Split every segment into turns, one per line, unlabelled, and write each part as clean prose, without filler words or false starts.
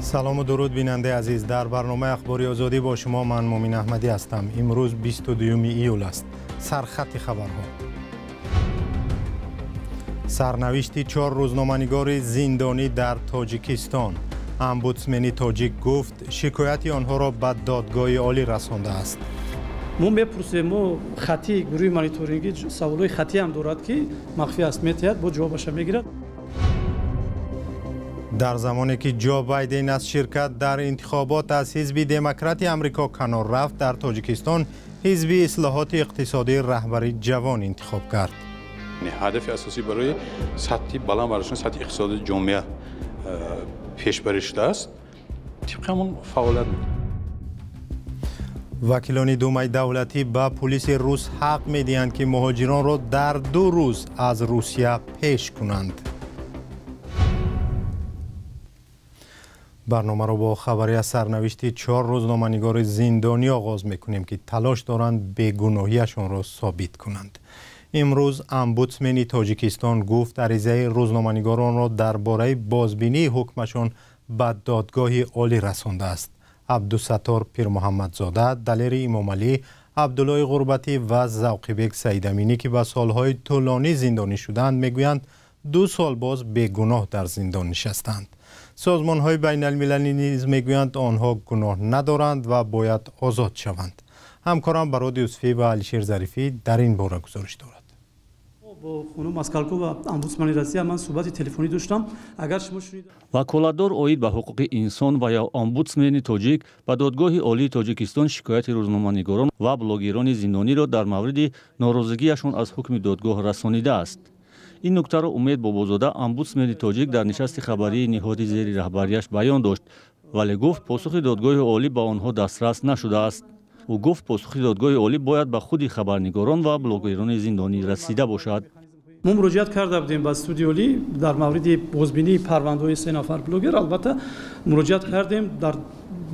سلام و درود بیننده عزیز، در برنامه اخباری آزادی با شما من مومین احمدی هستم. امروز 22 ایول است. سرخط خبرها. سرنوشت 4 روزنامه‌نگار زندانی در تاجیکستان. امبودسمن تاجیک گفت شکایت آنها را به دادگاه عالی رسانده است.
ما میپرسیم ما خطی گروه مانیتورینگی سوالای خطی هم دارد که مخفی است میتید با جوابش میگیرد.
در زمانی که جو بایدن از شرکت در انتخابات از حزب دموکرات آمریکا کنار رفت، در تاجیکستان حزب اصلاحات اقتصادی رهبری جوان انتخاب کرد.
هدف اساسی برای سطح بالا برداشتن سطح اقتصادی جامعه پیش برشته است. طبق همون فعالیت می‌کنیم.
وکیلان دومای دولتی به پلیس روس حق می‌دهند که مهاجران را در 2 روز از روسیه پیش کنند. برنامه را با خبری از سرنوشت 4 روزنامه‌نگار زندانی آغاز می‌کنیم که تلاش دارند بیگناهیشان را ثابت کنند. امروز امبودسمن تاجیکستان گفت عریضه روزنامه‌نگاران را درباره بازبینی حکمشان به دادگاه عالی رسانده است. عبدالستار پیرمحمدزاده، دلیر امامعلی، عبدالله غربتی و ذوقی‌بک سیدامینی که به سالهای طولانی زندانی شدند میگویند 2 سال باز بیگناه در زندان نشستند. سازمان‌های بین‌المللی نیز میگویند آنها گناه ندارند و باید آزاد شوند. همکارم براد یوسفی و علیشیر ظریفی در این باره گزارش دارد.
با خانم مسکالکو و امبودسمن روسیه من صحبت تلفنی داشتم. اگر شما شنیدید
وکالتدار اوید به حقوق انسان و یا امبودسمن تاجیک به دادگاه عالی تاجیکستان شکایت روزنامه‌نگاران و بلاگران زندانی را در مورد ناراضگیشان از حکم دادگاه رسانیده است. این نکته را امید بابازاده امبودسمن تاجیک در نشست خبری نهاد زیر رهبریش بیان داشت، ولی گفت پاسخ دادگاه عالی به آنها دسترس نشده است. او گفت پاسخ دادگاه عالی باید به خود خبرنگاران و بلاگران زندانی رسیده باشد.
ما مراجعت کرده بودیم به استودیو عالی در مورد بازبینی پرونده‌های 3 نفر بلاگر. البته مراجعت کردیم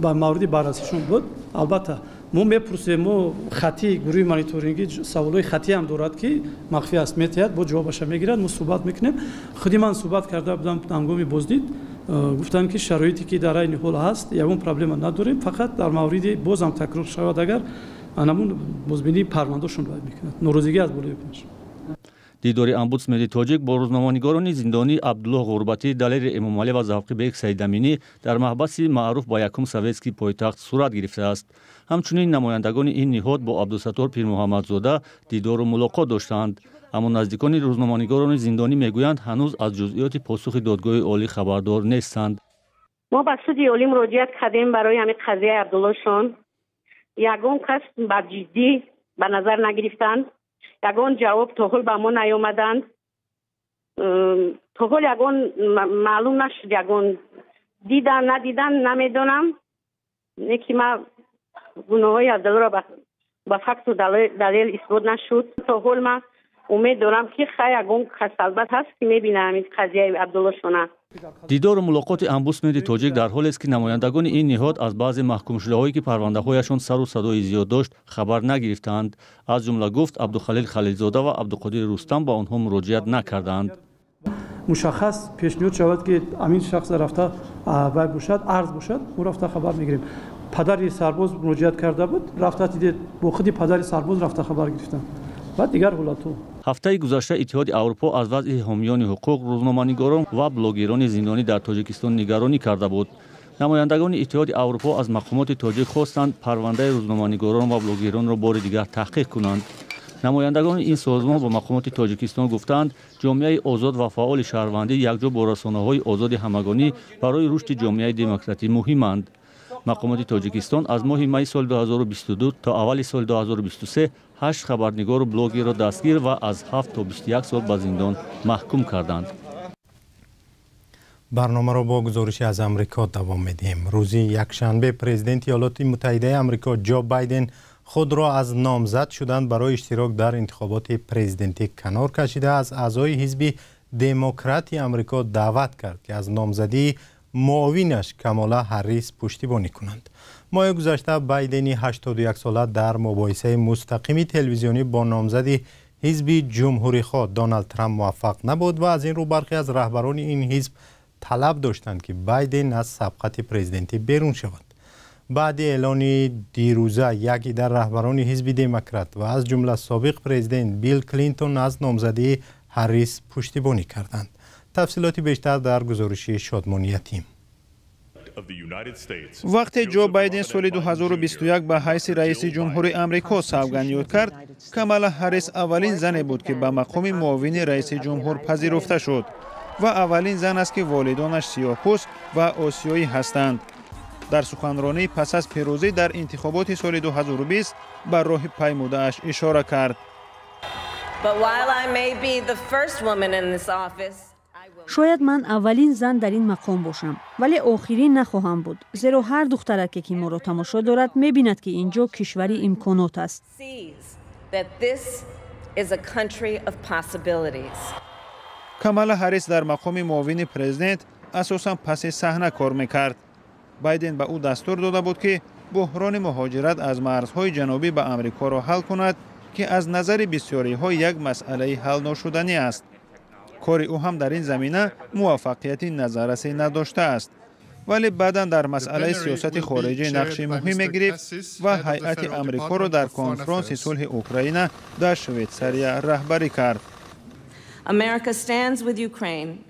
در مورد بررسیشون بود. البته ما میپرسیم ما خطی گروه مانیتورینگی سوالای خطی هم دارد که مخفی است میتید با جوابش میگیرد. ما صحبت میکنیم. خودی من صحبت کرده بودم هنگام بازدید، گفتن که شرایطی که در این حال هست یگان پرابلم نداریم، فقط در مورد باز هم تکرار شود اگر انمون بازبینی پروندهشون باید میکنند ناراضگی از بالای کنش.
دیدار امبودسمن تاجیک با روزنامه‌نگاران زندانی عبدالله غربتی، دلیر امامعلی و ذوقی‌بک سیدامینی در محبس معروف با یکم سویتسکی پایتخت صورت گرفته است. همچنین نمایندگان این نهاد با عبدالستار پیرمحمدزاده دیدار و ملاقات داشتند، اما نزدیکان روزنامه‌نگاران زندانی میگویند هنوز از جزئیات پاسخ دادگاه عالی خبردار نیستند.
ما به سود عالی مراجعت کردیم برای همین قضیه عبدالله شان. یگان کس به جدی به نظر نگرفتند. یگان جواب تا حال به ما نیامدند. تا حال یگان معلوم نشد، یگان دیدن ندیدن نمیدونم. یکی ما گناه های عبدالله را به فکت و دلیل اثبات نشد. تا حال ما امید دارم که خیلی یگان کس البته هست که میبینه همین قضیه عبدالله شونه.
دیدار و ملاقات امبودسمن تاجیک در حالی است که نمایندگان این نهاد از بعضی محکوم شده‌هایی که پرونده‌هایشان سر و صدای زیاد داشت خبر نگرفتند. از جمله گفت عبدالخلیل خلیلزاده و عبدالقادر رستم با آنها مراجعت نکردند.
مشخص پیشنهاد شود که امین شخص رفته وای باشد، عرض باشد، او رفته خبر میگیریم. پدر سرباز مراجعت کرده بود، رفته دید با خودی پدر سرباز رفته خبر گرفتن. بعد دیگر حالاتو
هفته گذشته اتحاد اروپا از وضع حامیان حقوق روزنامه‌نگاران و بلاگران زندانی در تاجیکستان نگرانی کرده بود. نمایندگان اتحاد اروپا از مقامات تاجیک خواستند پرونده روزنامه‌نگاران و بلاگران را بار دیگر تحقیق کنند. نمایندگان این سازمان با مقامات تاجیکستان گفتند جامعه آزاد و فعال شهروندی یکجا با رسانه‌های آزاد همگانی برای رشد جامعه دموکراتی مهمند. مقامات تاجیکستان از ماه می سال 2022 تا اول سال 2023 8 خبرنگار و بلاگر را دستگیر و از 7 تا 21 سال به زندان محکوم کردند.
برنامه را با گزارش از امریکا دوام میدیم. روز یکشنبه پرزیدنت ایالات متحده آمریکا جو بایدن خود را از نامزد شدن برای اشتراک در انتخابات پرزیدنتی کنار کشیده از اعضای حزب دموکرات آمریکا دعوت کرد که از نامزدی معاونش کامالا هریس پشتیبانی کنند. ماه گذشته بایدن 81 ساله در مباحثه مستقیم تلویزیونی با نامزد حزب جمهوری خواه دونالد ترامپ موفق نبود و از این رو برخی از رهبران این حزب طلب داشتند که بایدن از سبقت پرزیدنتی بیرون شود. بعد اعلان دیروزه یکی در رهبران حزب دموکرات و از جمله سابق پرزیدنت بیل کلینتون از نامزدی هریس پشتیبانی کردند. تفصیلات بیشتر در گزارش شادمانی تیم.
وقتی جو بایدن سال 2021 به حیث رئیس جمهور آمریکا سوگند کرد، کامالا هریس اولین زنی بود که به مقام معاون رئیس جمهور پذیرفته شد و اولین زن است که والدانش سیاه‌پوست و آسیایی هستند. در سخنرانی پس از پیروزی در انتخابات سال 2020 به راه پیموده‌اش اشاره کرد.
شاید من اولین زن در این مقام باشم، ولی آخرین نخواهم بود، زیرا هر دخترک که ما را تماشا دارد می‌بیند که اینجا کشوری امکانات است.
کامالا هریس در مقام معاون پرزیدنت اساساً پس صحنه کار می‌کرد. بایدن به او دستور داده بود که بحران مهاجرت از مرزهای جنوبی به آمریکا را حل کند که از نظر بسیاری‌ها یک مسئله حل ناشدنی است. کار او هم در این زمینه موفقیتی نظررسی نداشته است، ولی بعداً در مسئله سیاست خارجی نقش مهمی گرفت و هیئت آمریکا را در کنفرانس صلح اوکراین در شویتساریا رهبری کرد.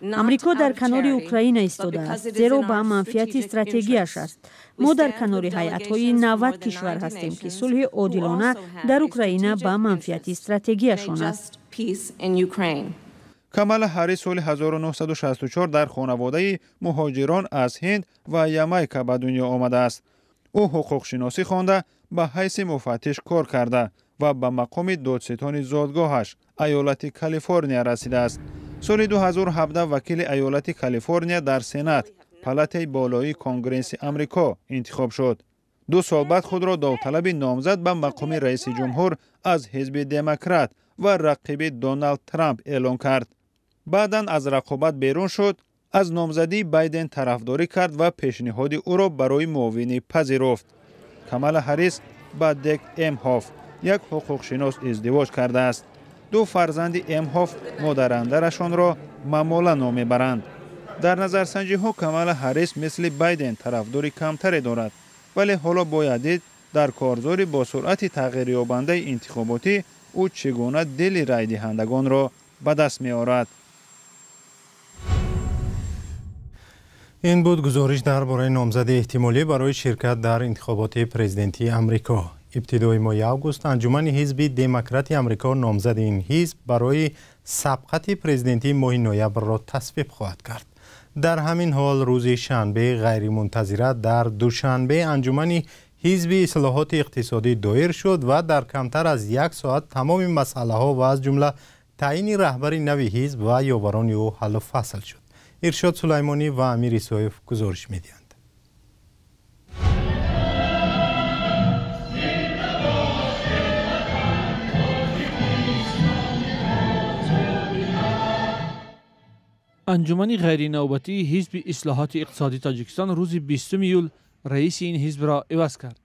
امریکا در کنار اوکراین ایستاده است، زیرا به منفعت استراتژیکش است. ما در کنار هیئت‌های 90 کشور هستیم که صلح عادلانه در اوکراین به منفعت استراتژیکشان است.
کامالا هریس سال 1964 در خانواده مهاجران از هند و یامایکا به دنیا آمده است. او حقوق شناسی خوانده، به حیث مفتش کار کرده و به مقام دادستان زادگاهش ایالت کالیفرنیا رسیده است. سال 2017 وکیل ایالت کالیفرنیا در سنات پالات بالایی کنگره آمریکا انتخاب شد. 2 سال بعد خود را داوطلب نامزد به مقام رئیس جمهور از حزب دموکرات و رقیب دونالد ترامپ اعلام کرد. بعداً از رقابت بیرون شد، از نامزدی بایدن طرفداری کرد و پیشنهاد او را برای معاونی پذیرفت. کامالا هریس با دک امهاف، یک حقوق شناس، ازدواج کرده است. 2 فرزند امهاف مادر-اندرشان را مامولا نام میبرند. در نظرسنجی ها کامالا هریس مثل بایدن طرفداری کمتری دارد، ولی حالا باید دید در کارزار با سرعت تغییر یابنده انتخاباتی او چگونه دل رای دهندگان را به دست می آورد.
این بود گزارش درباره نامزد احتمالی برای شرکت در انتخابات پرزیدنتی آمریکا. ابتدای ماه آگوست انجمن حزب دموکرات آمریکا نامزد این حزب برای سبقت پرزیدنتی ماه نوامبر را تصویب خواهد کرد. در همین حال روز شنبه غیرمنتظره در دوشنبه انجمن حزب اصلاحات اقتصادی دایر شد و در کمتر از 1 ساعت تمام مسئله ها و از جمله تعیین رهبر نوی حزب و یاوران او حل و فصل شد. ارشاد سلیمانی و امیر صایف گزارش می‌دهند.
انجمن غیر نوبتی حزب اصلاحات اقتصادی تاجیکستان روز 20 ایول رئیس این حزب را عوض کرد.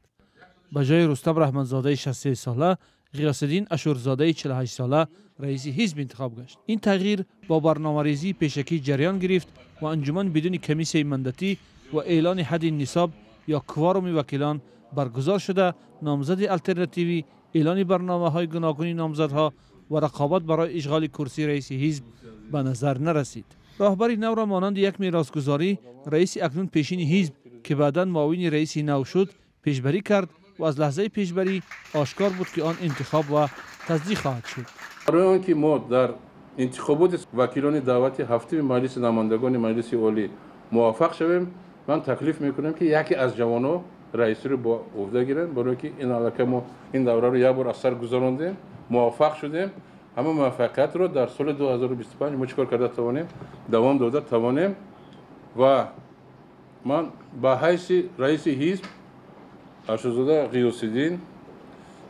به جای رستم رحمتزاده 63 ساله، غیاث‌الدین اشورزاده 48 ساله رئیس حزب انتخاب گشت. این تغییر با برنامه‌ریزی پیشکی جریان گرفت و انجمن بدون کمیسیون مندتی و اعلان حد نصاب یا کوارم وکیلان برگزار شده، نامزد الترناتیوی، اعلان برنامه‌های گوناگون نامزدها و رقابت برای اشغال کرسی رئیس حزب به نظر نرسید. راهبری نو را مانند یک میراثگذاری رئیس اکنون پیشین حزب که بعداً معاون رئیس نو شد پیشبری کرد و از لحظه پیشبری آشکار بود که آن انتخاب و تصدیق خواهد شد.
برای آنکه ما در انتخابات وکیلان دعوتی هفته مجلس نمایندگان مجلس عالی موفق شویم، من تکلیف میکنم که یکی از جوانان رئیس رو با عهده گیرن، برای اینکه این علاقه ما این دوره رو یک بار از سر گذراندیم، موفق شدیم. همه موفقیت رو در سال 2025 ما چیکار کرده توانیم دوام داده توانیم و من با حیث رئیس حزب اشورزاده غیاث‌الدین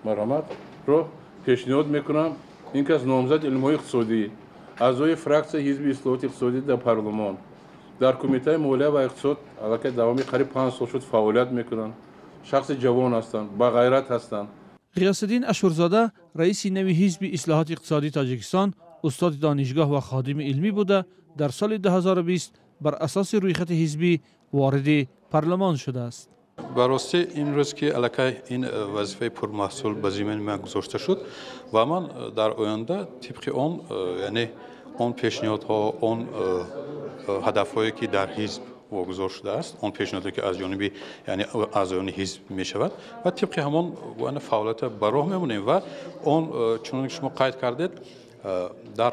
مرحمت رو پیشنهاد میکنم اینکه از نامزد علم‌های اقتصادی اعضای فراکسیون حزب اصلاحات اقتصادی در پارلمان در کمیته مالیه و اقتصاد علاقه دوامی قریب 5 سال شد فعالیت میکنن، شخص جوان هستند، با غیرت هستند.
غیاث‌الدین اشورزاده رئیس نوی حزب اصلاحات اقتصادی تاجیکستان، استاد دانشگاه و خادم علمی بوده. در سال 2020 بر اساس رویخط حزبی وارد پارلمان شده است.
براستی امروز که علاقه این وظیفه پرمحصول به ذمه من گذاشته شد و من در آینده طبق آن یعنی آن پیشنهادها آن هدفهایی که در حزب واگذار شده است آن پیشنهادی که از جانب یعنی اعضایان حزب می شود و طبق همان وان فعالیت به راه میمونیم و آن چون شما قید کردید در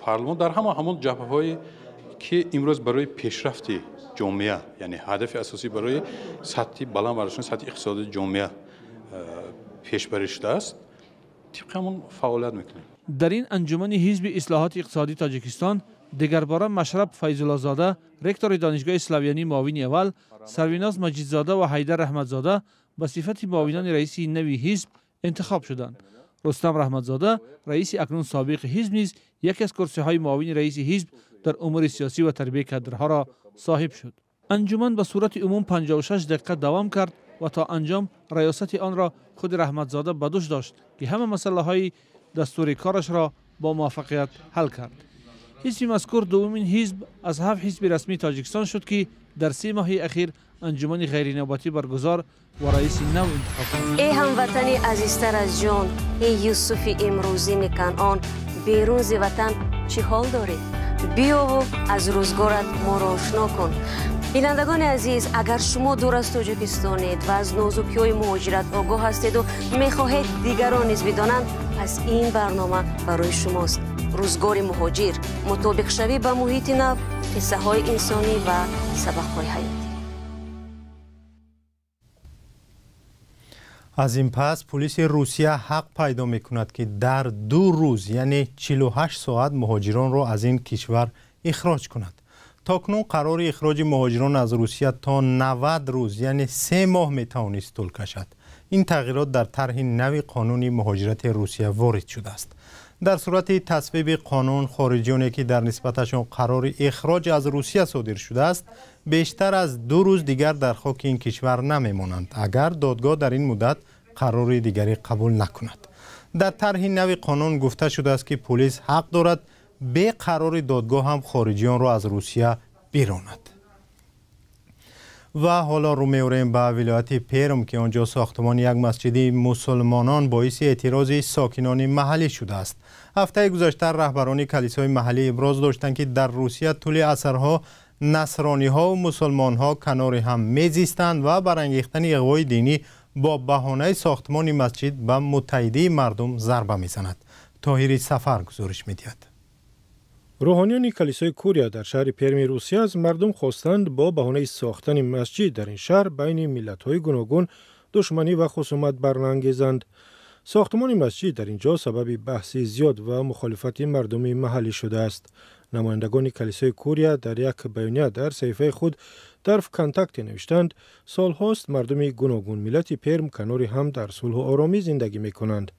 پارلمان در همون جبهه‌هایی که امروز برای پیشرفت جامعه یعنی هدف اساسی برای سطح بالا برداشتن سطح اقتصادی جامعه پیش بری شده است طبق همون فعالیت میکنیم.
در این انجمن حزب اصلاحات اقتصادی تاجیکستان دیگرباره مشرب فیض‌الله زاده رکتور دانشگاه اسلاویانی معاون اول، سرویناز مجیدزاده و حیدر رحمتزاده به صفت معاونان رئیسی نوی حزب انتخاب شدند. رستم رحمتزاده رئیس اکنون سابق حزب نیز یکی از کرسی‌های معاون رئیس حزب در امور سیاسی و تربیت کادرها را صاحب شد. انجمن به صورت عموم 56 دقیقه دوام کرد و تا انجام ریاست آن را خود رحمتزاده به دوش داشت که همه مسائل دستور کارش را با موفقیت حل کرد. حزب مذکور دومین حزب از 7 حزب رسمی تاجیکستان شد که در 3 ماه اخیر انجمن غیر نوبتی برگزار و رئیس نو انتخاب کرد.
ای هموطنی عزیزتر از جان، ای یوسف امروزین کنعان، بیرون ز وطن چه حال داری؟ بیا و از روزگارت ما را آشنا کن. بینندگان عزیز، اگر شما دور از تاجیکستانید و از نازکی‌های مهاجرت آگاه هستید و می‌خواهید دیگران نیز بدانند، پس این برنامه برای شماست. روزگار مهاجر، مطابق شوی به محیط نو، قصه‌های انسانی و سبق‌های حیاتی.
از این پس پلیس روسیه حق پیدا می‌کند که در 2 روز یعنی 48 ساعت مهاجران را از این کشور اخراج کند. تاکنون قرار اخراج مهاجران از روسیه تا 90 روز یعنی 3 ماه میتوانست طول کشد. این تغییرات در طرح نوی قانون مهاجرت روسیه وارد شده است. در صورت تصویب قانون، خارجیانی که در نسبتشان قرار اخراج از روسیه صادر شده است بیشتر از 2 روز دیگر در خاک این کشور نمیمانند اگر دادگاه در این مدت قرار دیگری قبول نکند. در طرح نوی قانون گفته شده است که پلیس حق دارد به قرار دادگاه هم خارجیان را از روسیه بیراند. و حالا رو می‌آوریم به ولایت پیرم که آنجا ساختمان یک مسجد مسلمانان باعث اعتراض ساکنان محلی شده است. هفته گذشته رهبران کلیسای محلی ابراز داشتند که در روسیه طول عصرها نصرانی‌ها و مسلمان‌ها کنار هم می‌زیستند و برانگیختن اغوای دینی با بهانه ساختمان مسجد به متحده مردم ضربه می‌زند. طاهر سفر گزارش می‌دهد.
روحانیان کلیسای کوریا در شهر پرمی روسیه از مردم خواستند با بهانه ساختن مسجد در این شهر بین ملت‌های گوناگون دشمنی و خصومت برانگیزند. ساختمان مسجد در اینجا سبب بحث زیاد و مخالفت مردم محلی شده است. نمایندگان کلیسای کوریا در یک بیانیه در صفحه خود در کانتاکت نوشتند سالهاست مردم گوناگون ملت پرم کنار هم در صلح و آرامی زندگی می‌کنند.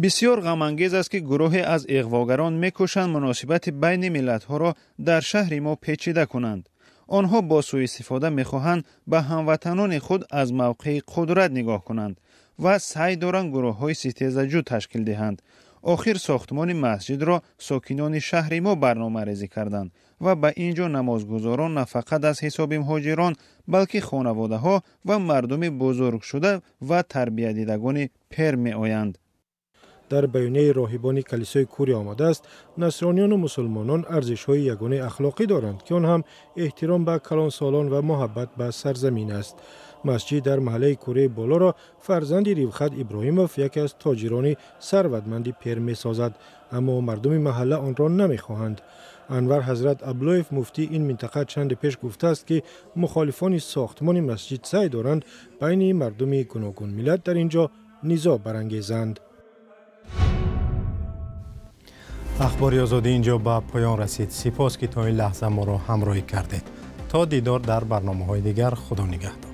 بسیار غم انگیز است که گروهی از اغواگران می‌کوشند مناسبت بین ملت‌ها را در شهر ما پیچیده کنند. آنها با سوء استفاده می‌خواهند به هموطنان خود از موقع قدرت نگاه کنند و سعی دارند گروه‌های ستیزجو تشکیل دهند. آخر ساختمان مسجد را ساکنان شهر ما برنامه‌ریزی کردند و به اینجا نمازگزاران نه فقط از حساب مهاجران بلکه خانواده‌ها و مردم بزرگ شده و تربیت دیدگان پرم می‌آیند.
در بیانیه راهبان کلیسای کوریا آمده است نصرانیان و مسلمانان ارزش‌های یگانه اخلاقی دارند که آن هم احترام به کلانسالان و محبت به سرزمین است. مسجد در محله کوره بالا را فرزند ریوخت ابراهیموف یکی از تاجران ثروتمند پرم می‌سازد، اما مردم محله آن را نمی‌خواهند. انور حضرت ابلویف مفتی این منطقه چند پیش گفته است که مخالفان ساختمان مسجد سعی دارند بین مردم گوناگون ملت در اینجا نزاع برانگیزند.
اخبار آزادی اینجا به پایان رسید. سپاس که تا این لحظه ما را همراهی کردید. تا دیدار در برنامه‌های دیگر، خدا نگهدار.